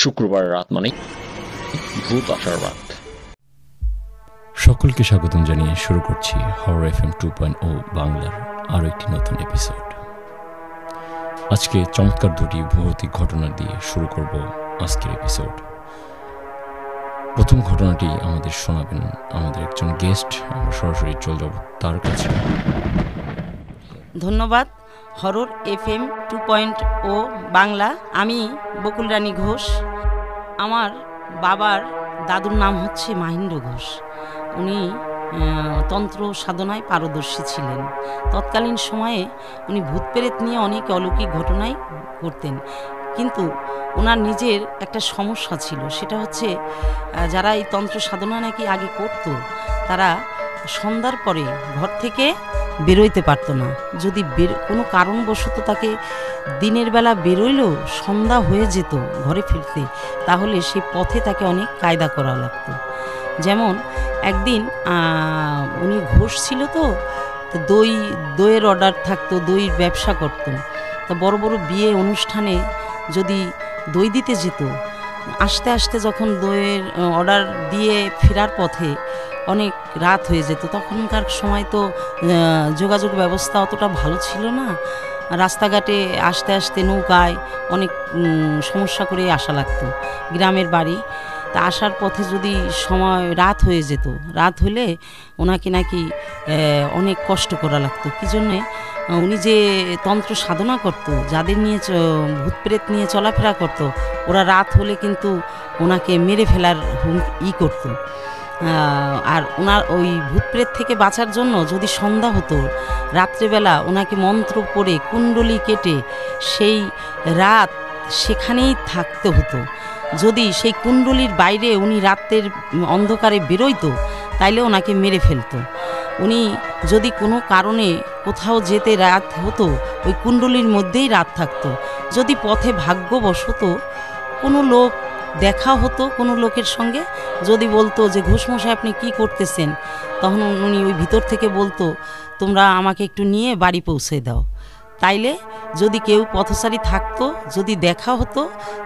শুক্রবার রাত মানে ভূত আসার রাত। সকলকে স্বাগতম জানিয়ে শুরু করছি হরর FM 2.0 বাংলার আরও একটি নতুন এপিসোড। আজকে চমৎকার দুটি ভৌতিক ঘটনা দিয়ে শুরু করব আজকের এপিসোড। প্রথম ঘটনাটি আমাদের শোনাবেন আমাদের একজন গেস্ট। আমরা সরাসরি চলে যাব তার কাছে। ধন্যবাদ হরর FM 2.0 বাংলা। আমি বকুল রানী ঘোষ। আমার বাবার দাদুর নাম হচ্ছে মাহিন্দ্র ঘোষ। উনি তন্ত্র সাধনায় পারদর্শী ছিলেন। তৎকালীন সময়ে উনি ভূত প্রেত নিয়ে অনেক অলৌকিক ঘটনাই করতেন, কিন্তু ওনার নিজের একটা সমস্যা ছিল। সেটা হচ্ছে যারা এই তন্ত্র সাধনা নাকি আগে করত, তারা সন্ধ্যার পরে ঘর থেকে বেরোইতে পারতো না। যদি কোনো কারণবশত তাকে দিনের বেলা বেরোইলেও সন্ধ্যা হয়ে যেত ঘরে ফিরতে, তাহলে সেই পথে তাকে অনেক কায়দা করা লাগতো। যেমন একদিন উনি ঘোষ ছিল, তো দইয়ের অর্ডার থাকতো, দইয়ের ব্যবসা করতো। তা বড় বড় বিয়ে অনুষ্ঠানে যদি দই দিতে যেত, আস্তে আস্তে যখন দইয়ের অর্ডার দিয়ে ফেরার পথে অনেক রাত হয়ে যেত। তখনকার সময় তো যোগাযোগ ব্যবস্থা অতটা ভালো ছিল না। রাস্তাঘাটে আস্তে আস্তে নৌকায় অনেক সমস্যা করে আসা লাগতো গ্রামের বাড়ি। তা আসার পথে যদি সময় রাত হয়ে যেত, রাত হলে ওনাকে নাকি অনেক কষ্ট করা লাগতো। কী জন্যে? উনি যে তন্ত্র সাধনা করত, যাদের নিয়ে ভূত প্রেত নিয়ে চলাফেরা করত, ওরা রাত হলে কিন্তু ওনাকে মেরে ফেলার করতো। আর ওনার ওই ভূত প্রেত থেকে বাঁচার জন্য যদি সন্ধ্যা হতো, রাত্রেবেলা ওনাকে মন্ত্র পড়ে কুণ্ডলী কেটে সেই রাত সেখানেই থাকতে হতো। যদি সেই কুণ্ডলীর বাইরে উনি রাতের অন্ধকারে বেরোইতো, তাইলে ওনাকে মেরে ফেলতো। উনি যদি কোনো কারণে কোথাও যেতে রাত হতো, ওই কুণ্ডলীর মধ্যেই রাত থাকতো। যদি পথে ভাগ্যবশত কোনো লোক দেখা হতো, কোনো লোকের সঙ্গে যদি বলতো যে ঘোষমশাই আপনি কি করতেছেন, তখন উনি ওই ভিতর থেকে বলতো তোমরা আমাকে একটু নিয়ে বাড়ি পৌঁছে দাও। তাইলে যদি কেউ পথচারী থাকতো, যদি দেখা হতো,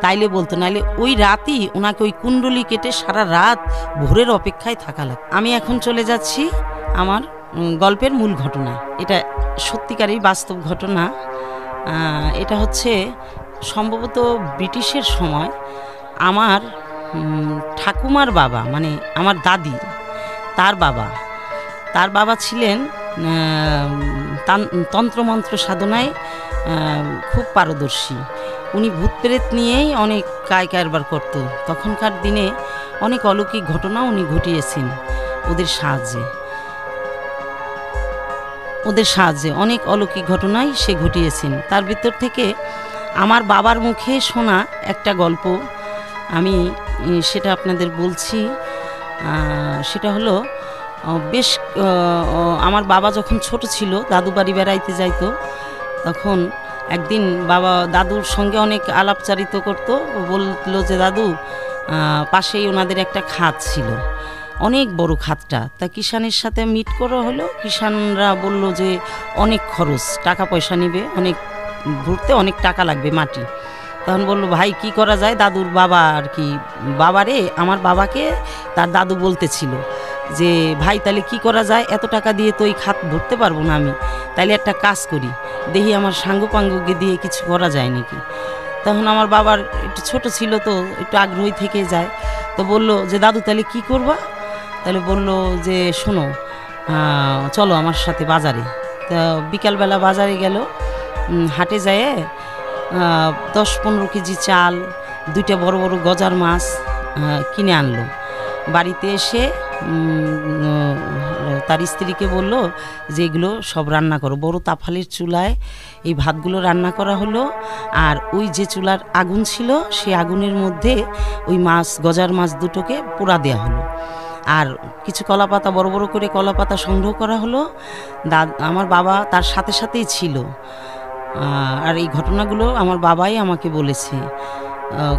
তাইলে বলতো, নাইলে ওই রাতই ওনাকে ওই কুণ্ডলী কেটে সারা রাত ভোরের অপেক্ষায় থাকা লাগতো। আমি এখন চলে যাচ্ছি আমার গল্পের মূল ঘটনায়। এটা সত্যিকারই বাস্তব ঘটনা। এটা হচ্ছে সম্ভবত ব্রিটিশের সময় আমার ঠাকুমার বাবা, মানে আমার দাদি, তার বাবা ছিলেন তন্ত্রমন্ত্র সাধনায় খুব পারদর্শী। উনি ভূত প্রেত নিয়েই অনেক কারবার করত। তখনকার দিনে অনেক অলৌকিক ঘটনা উনি ঘটিয়েছেন ওদের সাহায্যে অনেক অলৌকিক ঘটনাই সে ঘটিয়েছেন। তার ভিতর থেকে আমার বাবার মুখে শোনা একটা গল্প আমি সেটা আপনাদের বলছি। সেটা হলো, বেশ আমার বাবা যখন ছোট ছিল, দাদু বাড়ি বেড়াইতে যাইতো, তখন একদিন বাবা দাদুর সঙ্গে অনেক আলাপচারিত করতো। বললো যে দাদু, পাশেই ওনাদের একটা খাত ছিল, অনেক বড় খাতটা। তা কিষানের সাথে মিট করা হলো। কিষানরা বলল যে অনেক খরচ, টাকা পয়সা নিবে, অনেক ঘুরতে অনেক টাকা লাগবে, মাটি। তখন বললো ভাই কি করা যায়। দাদুর বাবা আর কি, আমার বাবাকে তার দাদু বলতেছিল যে ভাই তাহলে কি করা যায়, এত টাকা দিয়ে তো এই খাত ভরতে পারবো না আমি, তাইলে একটা কাজ করি, দেখি আমার সাঙ্গপাঙ্গকে দিয়ে কিছু করা যায় নাকি। তখন আমার বাবার একটু ছোট ছিল, তো একটু আগ্রহী থেকে যায়। তো বললো যে দাদু তাহলে কি করবা? তাহলে বললো যে শোনো, চলো আমার সাথে বাজারে। তা বিকালবেলা বাজারে গেল, হাটে যায় 10-15 কেজি চাল, 2টা বড় বড় গজার মাছ কিনে আনলো। বাড়িতে এসে তার স্ত্রীকে বলল যে এগুলো সব রান্না করো। বড় তাফালের চুলায় এই ভাতগুলো রান্না করা হলো। আর ওই যে চুলার আগুন ছিল, সেই আগুনের মধ্যে ওই গজার মাছ দুটোকে পোড়া দেওয়া হলো। আর কিছু কলাপাতা, বড় বড় করে কলাপাতা সংগ্রহ করা হলো। আমার বাবা তার সাথে সাথেই ছিল। আর এই ঘটনাগুলো আমার বাবাই আমাকে বলেছে।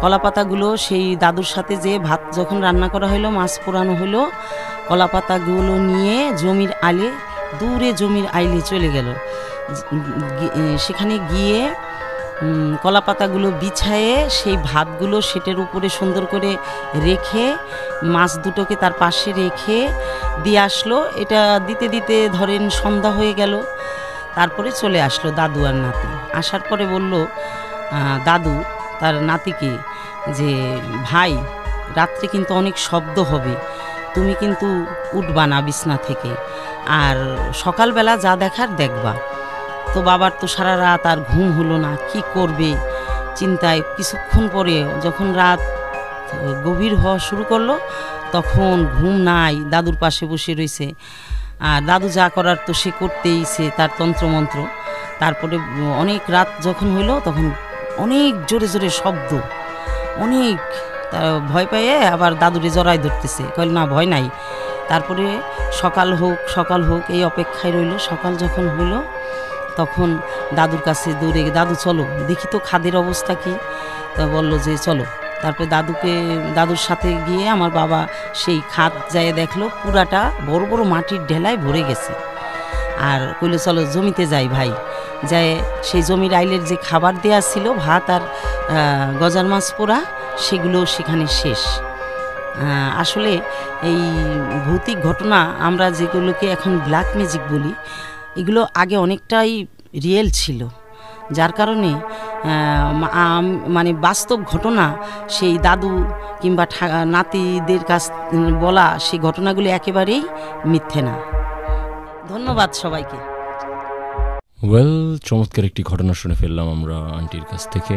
কলাপাতাগুলো সেই দাদুর সাথে যে ভাত যখন রান্না করা হলো, মাছ পোড়ানো হলো, কলাপাতাগুলো নিয়ে দূরে জমির আইলে চলে গেল। সেখানে গিয়ে কলা পাতাগুলো বিছায়ে সেই ভাতগুলো সেটের উপরে সুন্দর করে রেখে মাছ দুটোকে তার পাশে রেখে দিয়ে আসলো। এটা দিতে দিতে ধরেন সন্ধ্যা হয়ে গেল। তারপরে চলে আসলো দাদু আর নাতি। আসার পরে বলল দাদু তার নাতিকে যে ভাই, রাত্রে কিন্তু অনেক শব্দ হবে, তুমি কিন্তু উঠবা না বিছনা থেকে, আর সকালবেলা যা দেখার দেখবা। তো বাবার তো সারা রাত আর ঘুম হলো না, কি করবে চিন্তায়। কিছুক্ষণ পরে যখন রাত গভীর হওয়া শুরু করলো তখন ঘুম নাই, দাদুর পাশে বসে রয়েছে। আর দাদু যা করার তো সে করতেইছে, তার তন্ত্রমন্ত্র। তারপরে অনেক রাত যখন হইল তখন অনেক জোরে জোরে শব্দ, অনেক ভয় পেয়ে আবার দাদুরে জড়াই ধরতেছে, কইল না ভয় নাই। তারপরে সকাল হোক এই অপেক্ষায় রইল। সকাল যখন হইল তখন দাদুর কাছে দৌড়ে, দাদু চলো দেখি তো খাদের অবস্থা কি। তা বললো যে চলো। তারপরে দাদুর সাথে গিয়ে আমার বাবা সেই খাদ যায় দেখলো পুরাটা বড় বড় মাটির ঢেলায় ভরে গেছে। আর কইলো চলো জমিতে যাই ভাই। যায় সেই জমির আইলের যে খাবার দেয়া ছিল, ভাত আর গজার মাছ পোড়া, সেগুলো সেখানে শেষ। আসলে এই ভৌতিক ঘটনা আমরা যেগুলোকে এখন ব্ল্যাক ম্যাজিক বলি, এগুলো আগে অনেকটাই রিয়েল ছিল, যার কারণে মানে বাস্তব ঘটনা সেই দাদু কিংবা নাতিদের কাছ বলা সেই ঘটনাগুলো একেবারেই মিথ্যে না। ধন্যবাদ সবাইকে। চমৎকার একটি ঘটনা শুনে ফেললাম আমরা আন্টির কাছ থেকে।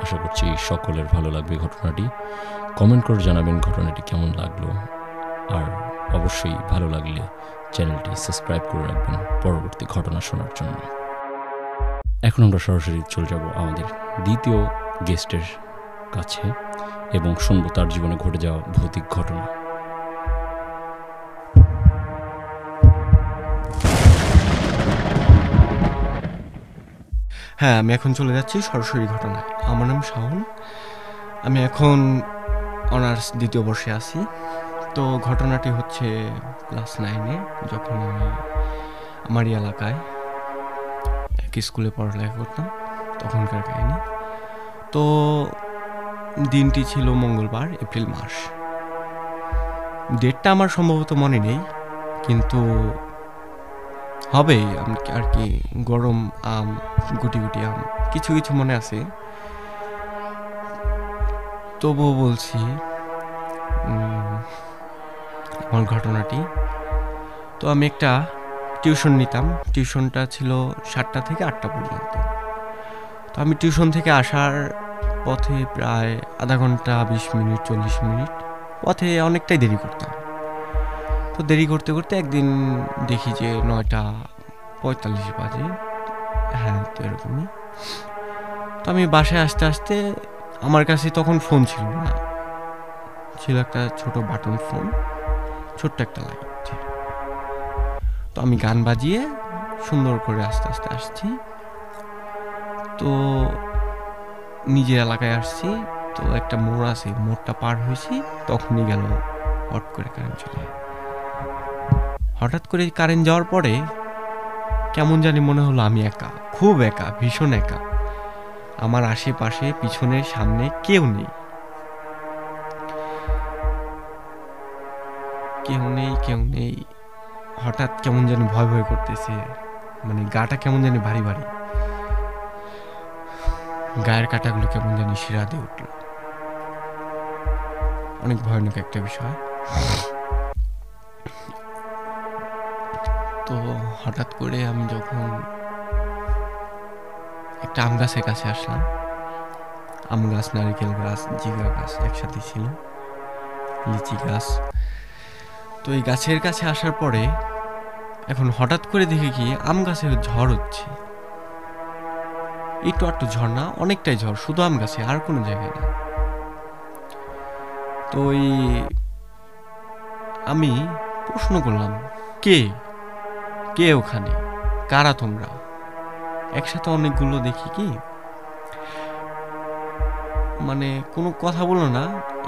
আশা করছি সকলের ভালো লাগবে ঘটনাটি। কমেন্ট করে জানাবেন ঘটনাটি কেমন লাগলো, আর অবশ্যই ভালো লাগলে চ্যানেলটি সাবস্ক্রাইব করে রাখবেন পরবর্তী ঘটনা শোনার জন্য। এখন আমরা সরাসরি চলে যাব আমাদের দ্বিতীয় গেস্টের কাছে এবং শুনবো তার জীবনে ঘটে যাওয়া ভৌতিক ঘটনা। হ্যাঁ, আমি এখন চলে যাচ্ছি সরাসরি ঘটনায়। আমার নাম শাওন, আমি এখন অনার্স দ্বিতীয় বর্ষে আছি। তো ঘটনাটি হচ্ছে ক্লাস 9-এ, যখন আমি আমারই এলাকায় এক স্কুলে পড়ালেখা করতাম, তখনকার কাহিনী। তো দিনটি ছিল মঙ্গলবার, এপ্রিল মাস। ডেটটা আমার সম্ভবত মনে নেই, কিন্তু হবে আর কি, গরম আম, গুটি গুটি আম, কিছু কিছু মনে আছে। তবুও বলছি আমার ঘটনাটি। তো আমি একটা টিউশন নিতাম, টিউশনটা ছিল 7টা থেকে 8টা পর্যন্ত। তো আমি টিউশন থেকে আসার পথে প্রায় আধা ঘন্টা 20 মিনিট 40 মিনিট পথে অনেকটাই দেরি করতাম। তো দেরি করতে করতে একদিন দেখি যে 9:45 বাজে, হ্যাঁ তো এরকমই। তো আমি বাসায় আসতে আসতে, আমার কাছে তখন ফোন ছিল না, ছিল একটা ছোট বাটন ফোন, ছোট্ট একটা লাইট। তো আমি গান বাজিয়ে সুন্দর করে আস্তে আস্তে আসছি। তো নিজের এলাকায় আসছি, তো একটা মোড় আছে, মোড়টা পার হয়েছি, তখনই গেল হট করে কারেন্ট চলে। হঠাৎ করে কারেন্ট যাওয়ার পরে কেমন জানি মনে হলো আমি একা, খুব একা, ভীষণ একা। আমার আশেপাশে পিছনে সামনে কেউ নেই, কেউ নেই। হঠাৎ কেমন জানি ভয় ভয় করতেছে, মানে গাটা কেমন জানি ভারী ভারী, গায়ের কাঁটাগুলো কেমন জানি শিরা দিয়ে উঠল। অনেক ভয়ানক একটা বিষয়। তো হঠাৎ করে আমি যখন একটা আম গাছের কাছে আসলাম, আম গাছ, নারকেল গাছ, জিগা গাছ একসাথে ছিল, লিচি গাছ। তো এই গাছের কাছে আসার পরে এখন হঠাৎ করে দেখে কি আম গাছের ঝড় হচ্ছে, একটু একটু ঝড় না, অনেকটাই ঝড়, শুধু আম গাছে, আর কোনো জায়গায় না। তো আমি প্রশ্ন করলাম, কে ওখানে, কারা তোমরা? একসাথে অনেকগুলো দেখি কি, মানে কোনো কথা বলো না,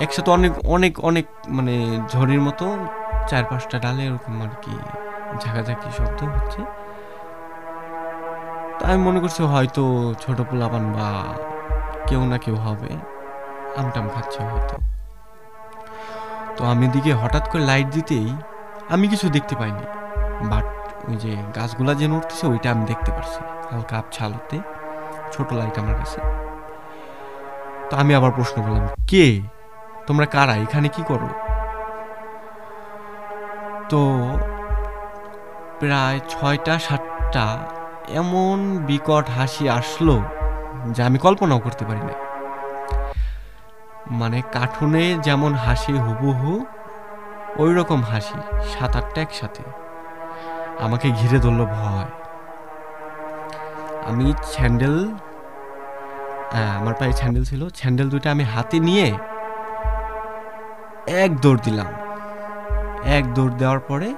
একসাথে অনেক অনেক অনেক, মানে ঝড়ের মতো 4-5টা ডালে এরকম আর কি ঝাঁকাঝাঁকি শব্দ হচ্ছে। তো আমি মনে করছি হয়তো ছোট পোলাপান বা কেউ না কেউ হবে, আমটাম খাচ্ছে হয়তো। তো আমি দিকে হঠাৎ করে লাইট দিতেই আমি কিছু দেখতে পাইনি, বাট ওই যে গাছগুলা যে নড়তেছে ওইটা আমি দেখতে পারছি হালকা আবছা আলোতে, ছোট লাইট আমার কাছে। তো আমি আবার প্রশ্ন করলাম, কে তোমরা, কারা, এখানে কি করো? তো প্রায় 6টা 7টা এমন বিকট হাসি আসলো যা আমি কল্পনাও করতে পারি না। মানে কার্টুনে যেমন হাসি হুবহু ওই রকম হাসি, 7-8টা একসাথে। আমাকে ঘিরে ধরলো ভয়। আমি স্যান্ডেল, আমার পায়ে স্যান্ডেল ছিল, স্যান্ডেল দুইটা আমি হাতে নিয়ে এক দৌড় দিলাম। এক দৌড় দেওয়ার পরে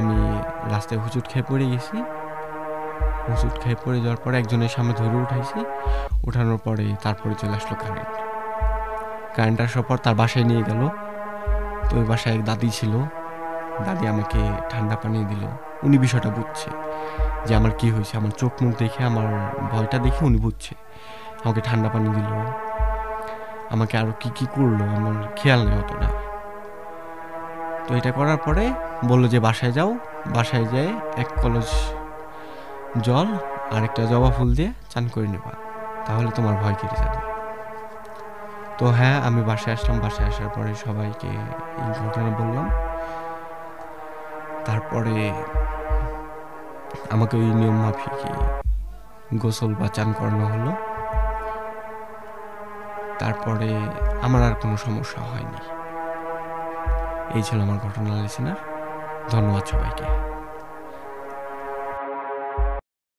আমি রাস্তায় হুচুট খেয়ে পড়ে গেছি। হুচুট খেয়ে পড়ে যাওয়ার পরে একজনের সামনে ধরে উঠাইছি। উঠানোর পরে তারপরে চলে আসলো কারেন্ট আসার পর তার বাসায় নিয়ে গেল। তো ওই বাসায় এক দাদি ছিল, দাদি আমাকে ঠান্ডা পানি দিল। উনি বিষয়টা বুঝছে যে আমার কি হয়েছে, আমার চোখ মুখ দেখে, আমার ভয়টা দেখে উনি বুঝছে। আমাকে ঠান্ডা পানি দিল, আমাকে আরো কি কি করলো আমার খেয়াল নেই অতটা। তো এটা করার পরে বললো যে বাসায় যাও, বাসায় যেয়ে 1 কলস জল আর একটা জবা ফুল দিয়ে চান করে নেবা, তাহলে তোমার ভয় কেটে যাবে। তো হ্যাঁ, আমি বাসায় আসলাম। বাসায় আসার পরে সবাইকে এই ঘটনা বললাম। তারপরে আমাকে ওই নিয়ম মাফিক গোসল বা চান করানো হলো। তারপরে আমার আর কোনো সমস্যা হয়নি। এই ছিল আমার ঘটনা লিসেনার। ধন্যবাদ সবাইকে।